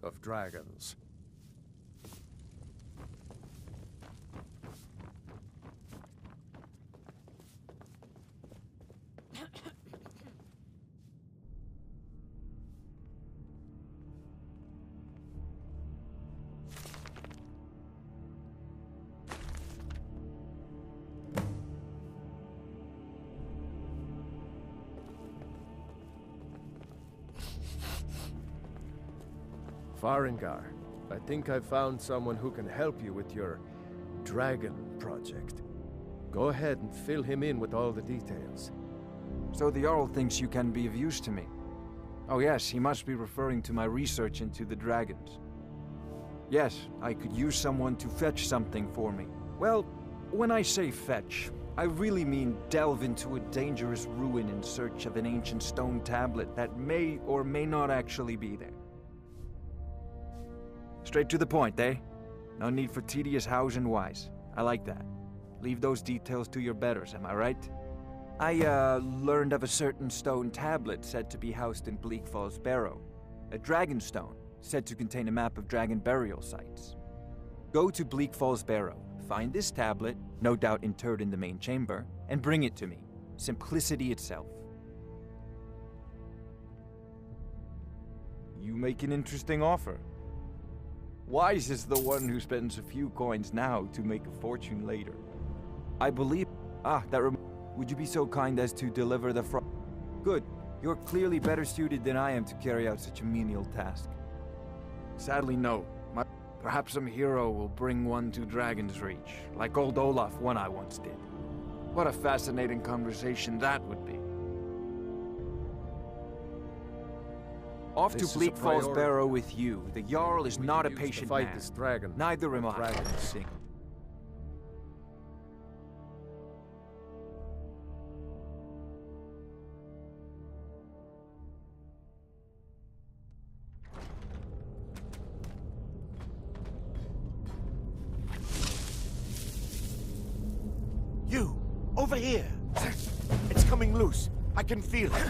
of dragons. Farengar, I think I've found someone who can help you with your dragon project. Go ahead and fill him in with all the details. So the Jarl thinks you can be of use to me. Oh yes, he must be referring to my research into the dragons. Yes, I could use someone to fetch something for me. Well, when I say fetch, I really mean delve into a dangerous ruin in search of an ancient stone tablet that may or may not actually be there. Straight to the point, eh? No need for tedious hows and whys. I like that. Leave those details to your betters, am I right? I, learned of a certain stone tablet said to be housed in Bleak Falls Barrow. A dragon stone, said to contain a map of dragon burial sites. Go to Bleak Falls Barrow, find this tablet, no doubt interred in the main chamber, and bring it to me. Simplicity itself. You make an interesting offer. Wise is the one who spends a few coins now to make a fortune later. I believe... would you be so kind as to deliver the Good. You're clearly better suited than I am to carry out such a menial task. Sadly, no. Perhaps some hero will bring one to Dragon's Reach, like old Olaf one I once did. What a fascinating conversation that would be. Off to Bleak Falls Barrow with you. The Jarl is not a patient man. This dragon. Neither am I. You! Over here! It's coming loose. I can feel it.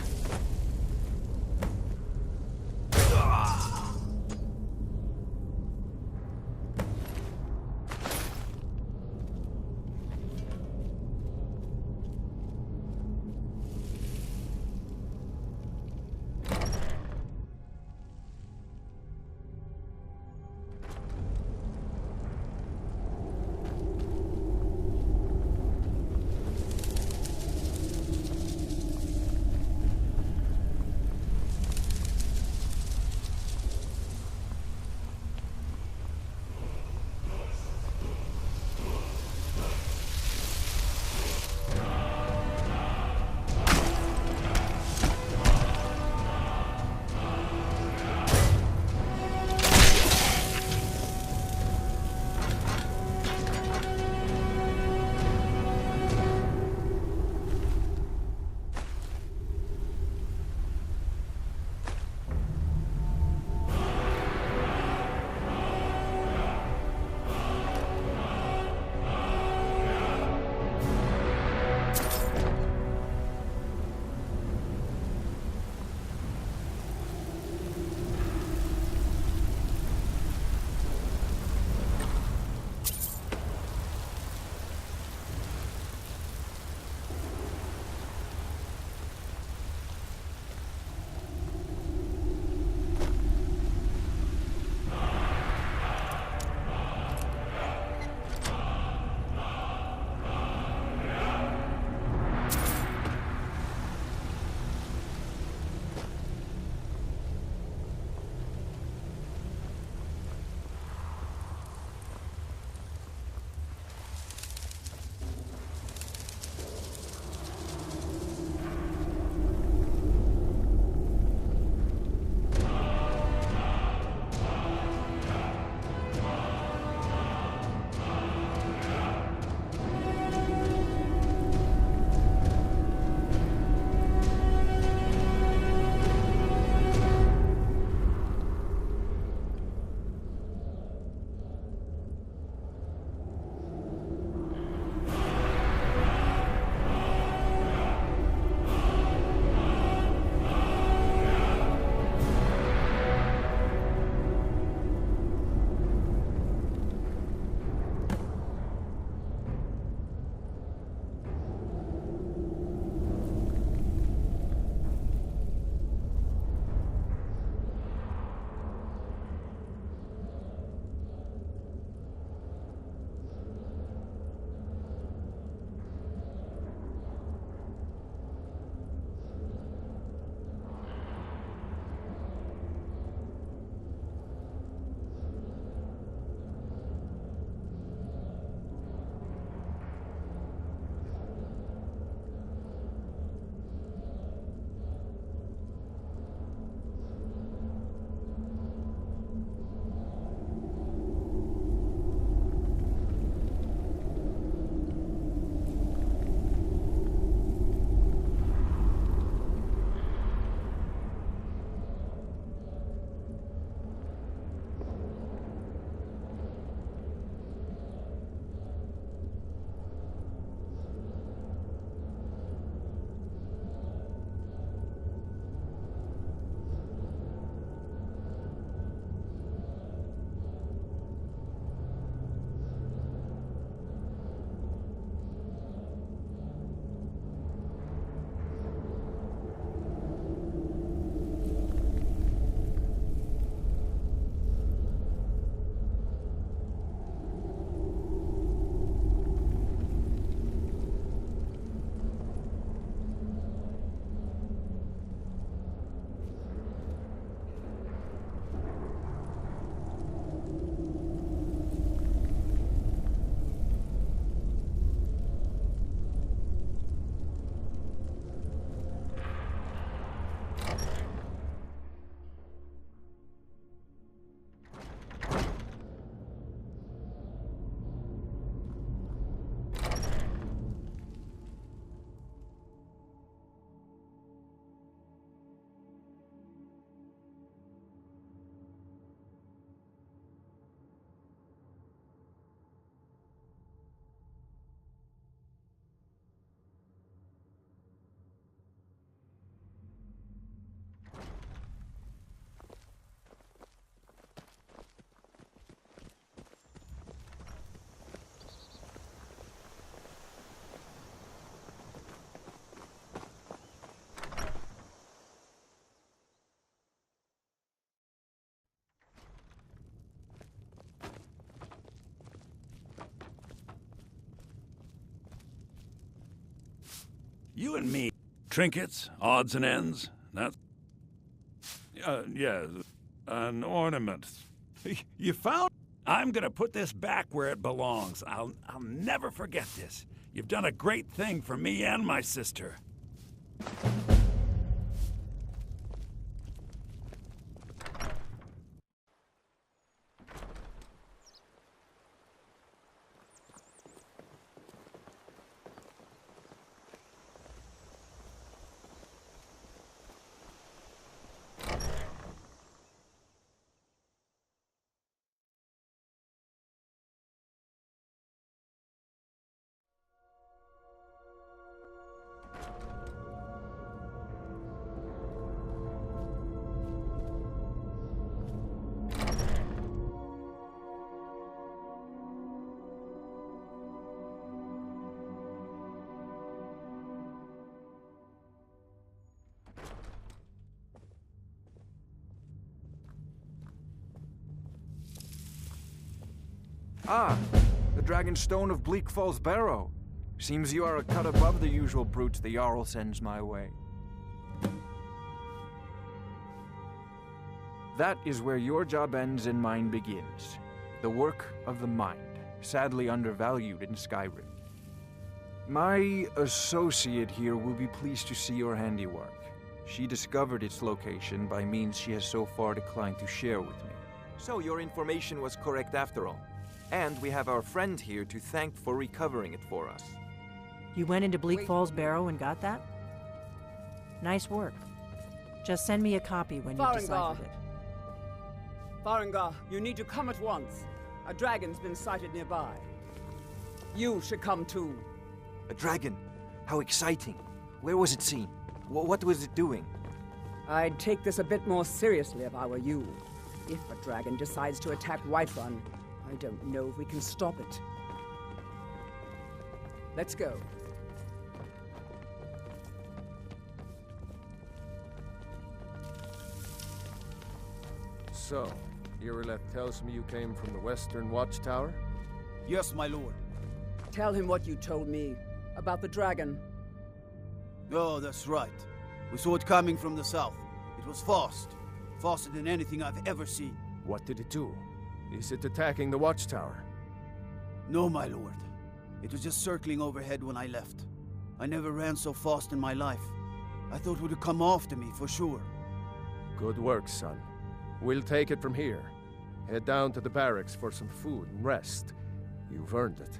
You and me. Trinkets, odds and ends. That's... yeah, an ornament. You found... I'm gonna put this back where it belongs. I'll never forget this. You've done a great thing for me and my sister. Ah, the Dragon Stone of Bleak Falls Barrow. Seems you are a cut above the usual brutes the Jarl sends my way. That is where your job ends and mine begins. The work of the mind, sadly undervalued in Skyrim. My associate here will be pleased to see your handiwork. She discovered its location by means she has so far declined to share with me. So your information was correct after all. And we have our friend here to thank for recovering it for us. You went into Bleak Falls Barrow and got that? Nice work. Just send me a copy when you've deciphered it. Farengar, you need to come at once. A dragon's been sighted nearby. You should come too. A dragon? How exciting. Where was it seen? What was it doing? I'd take this a bit more seriously if I were you. If a dragon decides to attack Whiterun, I don't know if we can stop it. Let's go. So, Irileth tells me you came from the Western Watchtower? Yes, my lord. Tell him what you told me about the dragon. Oh, that's right. We saw it coming from the south. It was fast. Faster than anything I've ever seen. What did it do? Is it attacking the Watchtower? No, my lord. It was just circling overhead when I left. I never ran so fast in my life. I thought it would come after me, for sure. Good work, son. We'll take it from here. Head down to the barracks for some food and rest. You've earned it.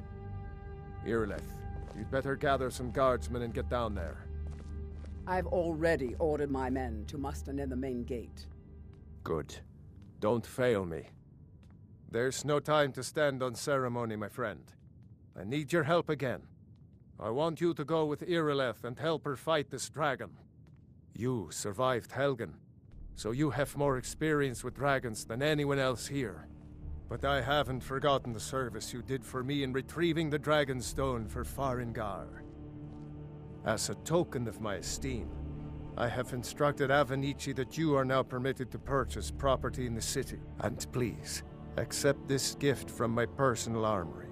Irileth, you'd better gather some guardsmen and get down there. I've already ordered my men to muster near the main gate. Good. Don't fail me. There's no time to stand on ceremony, my friend. I need your help again. I want you to go with Irileth and help her fight this dragon. You survived Helgen, so you have more experience with dragons than anyone else here. But I haven't forgotten the service you did for me in retrieving the Dragon Stone for Farengar. As a token of my esteem, I have instructed Avenici that you are now permitted to purchase property in the city. And please, accept this gift from my personal armory.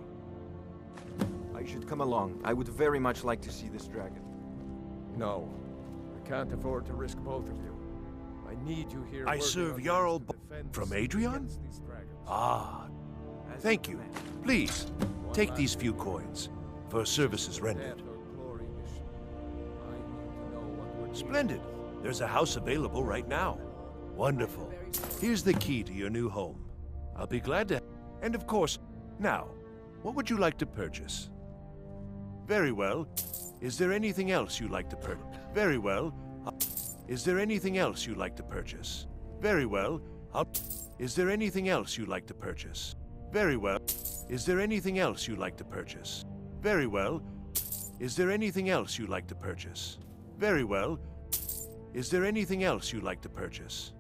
I should come along. I would very much like to see this dragon. No, I can't afford to risk both of you. I need you here. I serve Jarl from Adrian? Ah, thank you. Please, take these few coins for services rendered. Splendid. There's a house available right now. Wonderful. Here's the key to your new home. I'll be glad to... And of course, now, what would you like to purchase? Very well. Is there anything else you'd like to purchase? Very well. Is there anything else you'd like to purchase? Very well. Is there anything else you'd like to purchase? Very well. Is there anything else you'd like to purchase? Very well. Is there anything else you'd like to purchase? Very well. Is there anything else you'd like to purchase?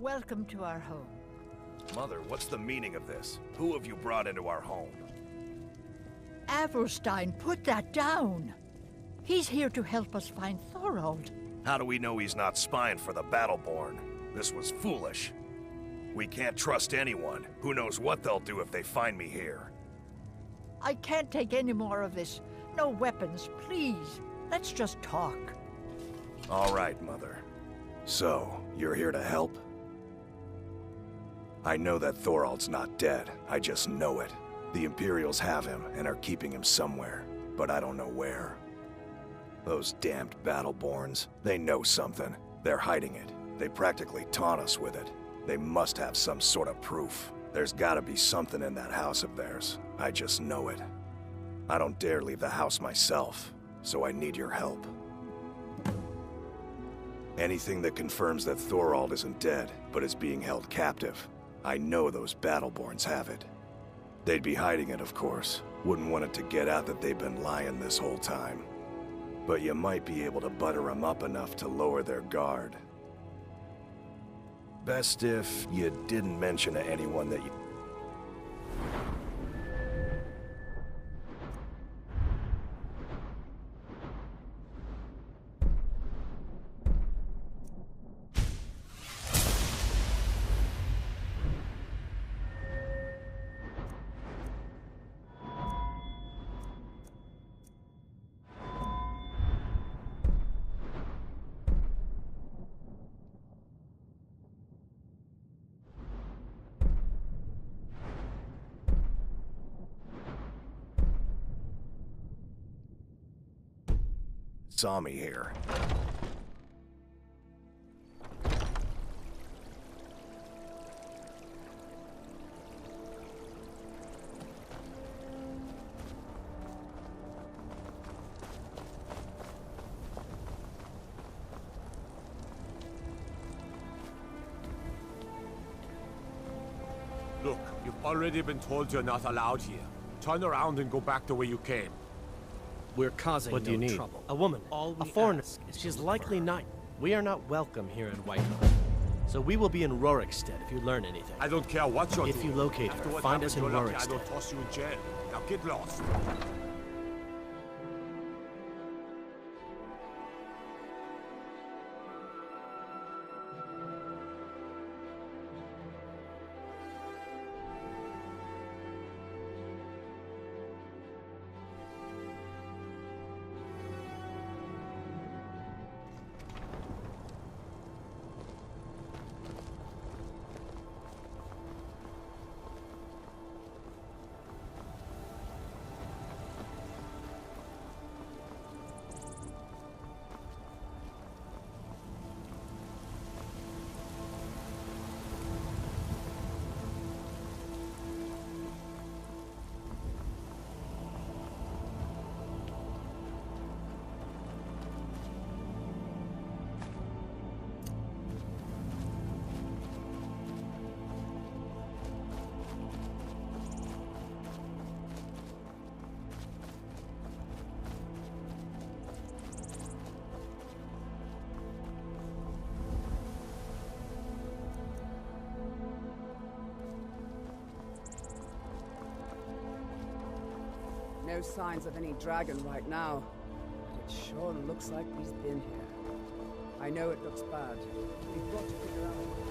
Welcome to our home. Mother, what's the meaning of this? Who have you brought into our home? Avelstein, put that down. He's here to help us find Thorold. How do we know he's not spying for the Battleborn? This was foolish. We can't trust anyone. Who knows what they'll do if they find me here? I can't take any more of this. No weapons, please. Let's just talk. All right, Mother. So, you're here to help? I know that Thorold's not dead. I just know it. The Imperials have him and are keeping him somewhere, but I don't know where. Those damned Battleborns, they know something. They're hiding it. They practically taunt us with it. They must have some sort of proof. There's gotta be something in that house of theirs. I just know it. I don't dare leave the house myself, so I need your help. Anything that confirms that Thorold isn't dead, but is being held captive. I know those Battleborns have it. They'd be hiding it, of course. Wouldn't want it to get out that they've been lying this whole time. But you might be able to butter them up enough to lower their guard. Best if you didn't mention to anyone that you... saw me here. Look, you've already been told you're not allowed here. Turn around and go back the way you came. We're causing what do you need? trouble. A woman, a foreigner. She's likely not. We are not welcome here in Whiterun. So we will be in Rorikstead if you learn anything. I don't care what you're doing. If you locate her, find us in Rorikstead. I don't toss you in jail. Now get lost. No signs of any dragon right now. But it sure looks like he's been here. I know it looks bad. We've got to figure out...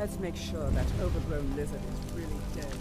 Let's make sure that overgrown lizard is really dead.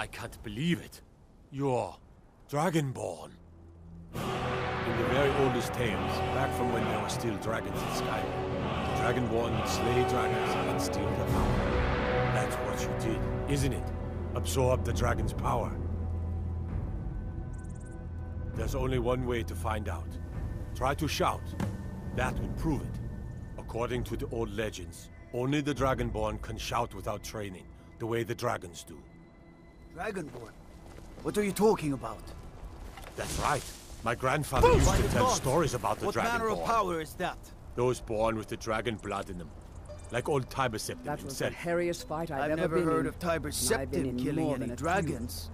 I can't believe it. You're Dragonborn. In the very oldest tales, back from when there were still dragons in Skyrim, the Dragonborn would slay dragons and steal their power. That's what you did, isn't it? Absorb the dragon's power. There's only one way to find out. Try to shout. That would prove it. According to the old legends, only the Dragonborn can shout without training, the way the dragons do. Dragonborn? What are you talking about? That's right. My grandfather used to tell stories about the Dragonborn. What manner of power is that? Those born with the dragon blood in them. Like old Tiber Septim That was himself. the hairiest fight I've ever been heard in, of Tiber and I've been Septim in killing more any than a dragons. few.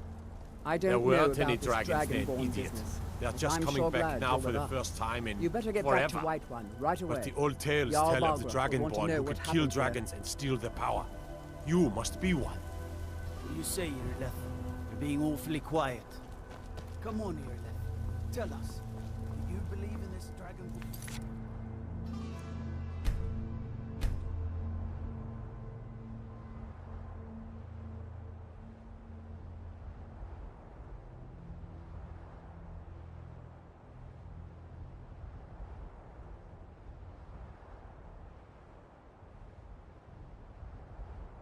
I don't There know weren't about any this dragons then, Dragonborn idiot. business, They're but just I'm coming sure back glad now you're for with the us. first time in You better get forever. back to White One right away. But the old tales Jarl tell of the Balgruuf will want to Dragonborn know who what could kill happened here. dragons and steal their power. You must be one. What do you say, Irleth? You're being awfully quiet. Come on, Irleth. Tell us. Do you believe in this Dragonborn?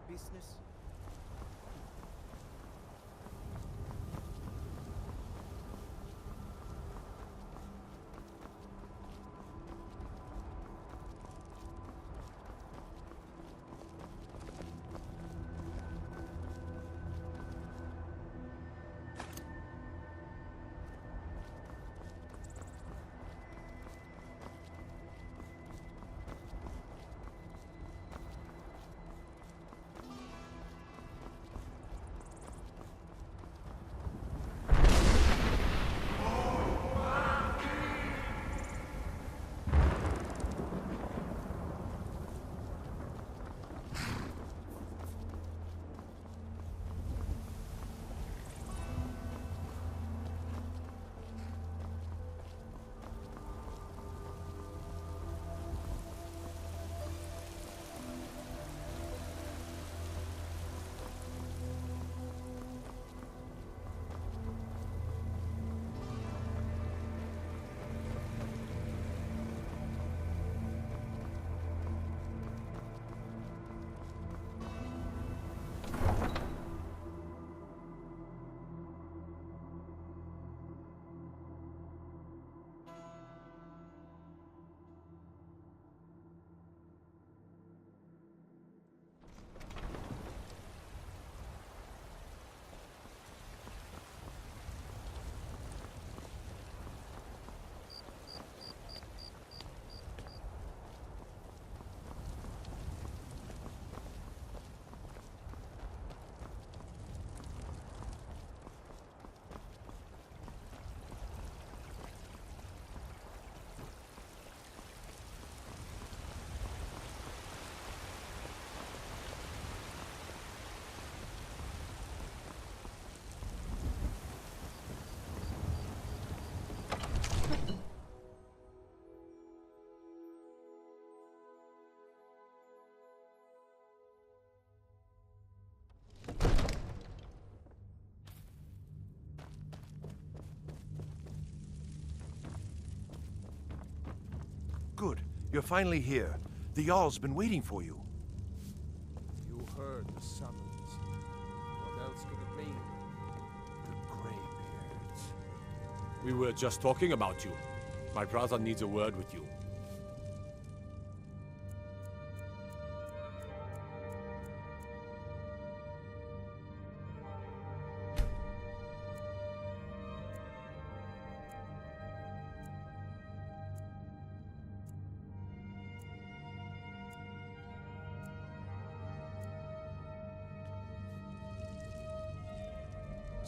Business? Good. You're finally here. The Jarl's been waiting for you. You heard the summons. What else could it mean? The Greybeards. We were just talking about you. My brother needs a word with you.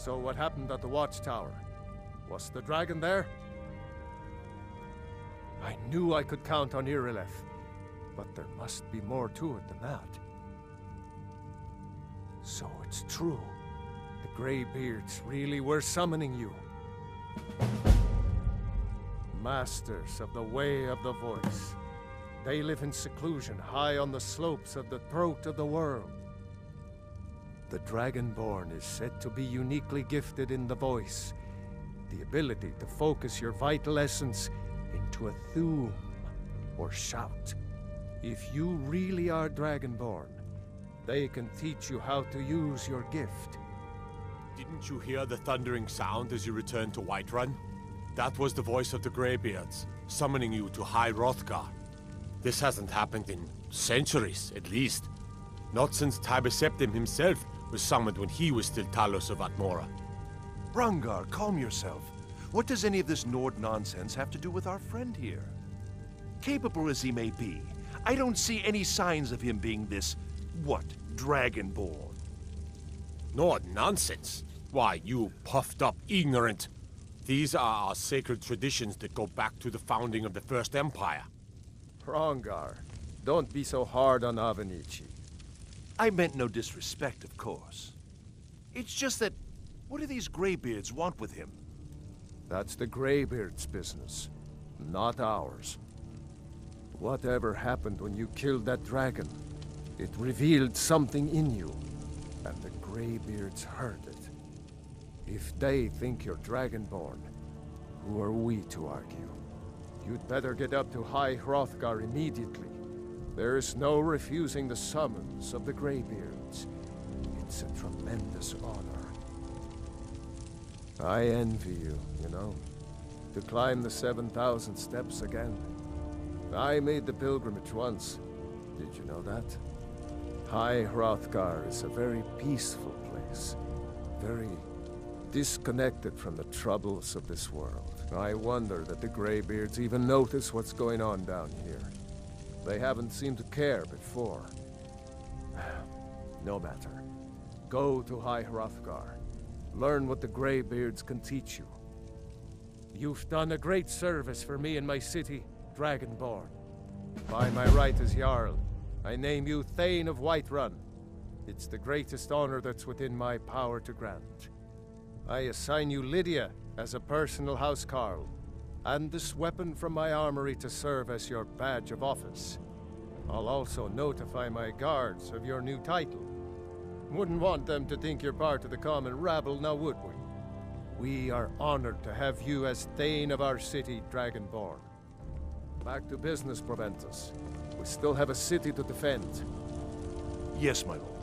So what happened at the watchtower? Was the dragon there? I knew I could count on Irileth, but there must be more to it than that. So it's true. The Greybeards really were summoning you. Masters of the Way of the Voice. They live in seclusion high on the slopes of the throat of the world. The Dragonborn is said to be uniquely gifted in the voice, the ability to focus your vital essence into a thum, or shout. If you really are Dragonborn, they can teach you how to use your gift. Didn't you hear the thundering sound as you returned to Whiterun? That was the voice of the Greybeards, summoning you to High Hrothgar. This hasn't happened in centuries, at least. Not since Tiber Septim himself was summoned when he was still Talos of Atmora. Rangar, calm yourself. What does any of this Nord nonsense have to do with our friend here? Capable as he may be, I don't see any signs of him being this, Dragonborn. Nord nonsense? Why, you puffed up ignorant. These are our sacred traditions that go back to the founding of the First Empire. Rangar, don't be so hard on Avenici. I meant no disrespect, of course. It's just that, what do these Greybeards want with him? That's the Greybeards' business, not ours. Whatever happened when you killed that dragon, it revealed something in you, and the Greybeards heard it. If they think you're Dragonborn, who are we to argue? You'd better get up to High Hrothgar immediately. There's no refusing the summons of the Greybeards. It's a tremendous honor. I envy you, you know, to climb the 7,000 steps again. I made the pilgrimage once. Did you know that? High Hrothgar is a very peaceful place. Very disconnected from the troubles of this world. I wonder that the Greybeards even notice what's going on down here. They haven't seemed to care before. No matter. Go to High Hrothgar. Learn what the Greybeards can teach you. You've done a great service for me and my city, Dragonborn. By my right as Jarl, I name you Thane of Whiterun. It's the greatest honor that's within my power to grant. I assign you Lydia as a personal housecarl, and this weapon from my armory to serve as your badge of office. I'll also notify my guards of your new title. Wouldn't want them to think you're part of the common rabble, now would we? We are honored to have you as Thane of our city, Dragonborn. Back to business, Proventus. We still have a city to defend. Yes, my lord.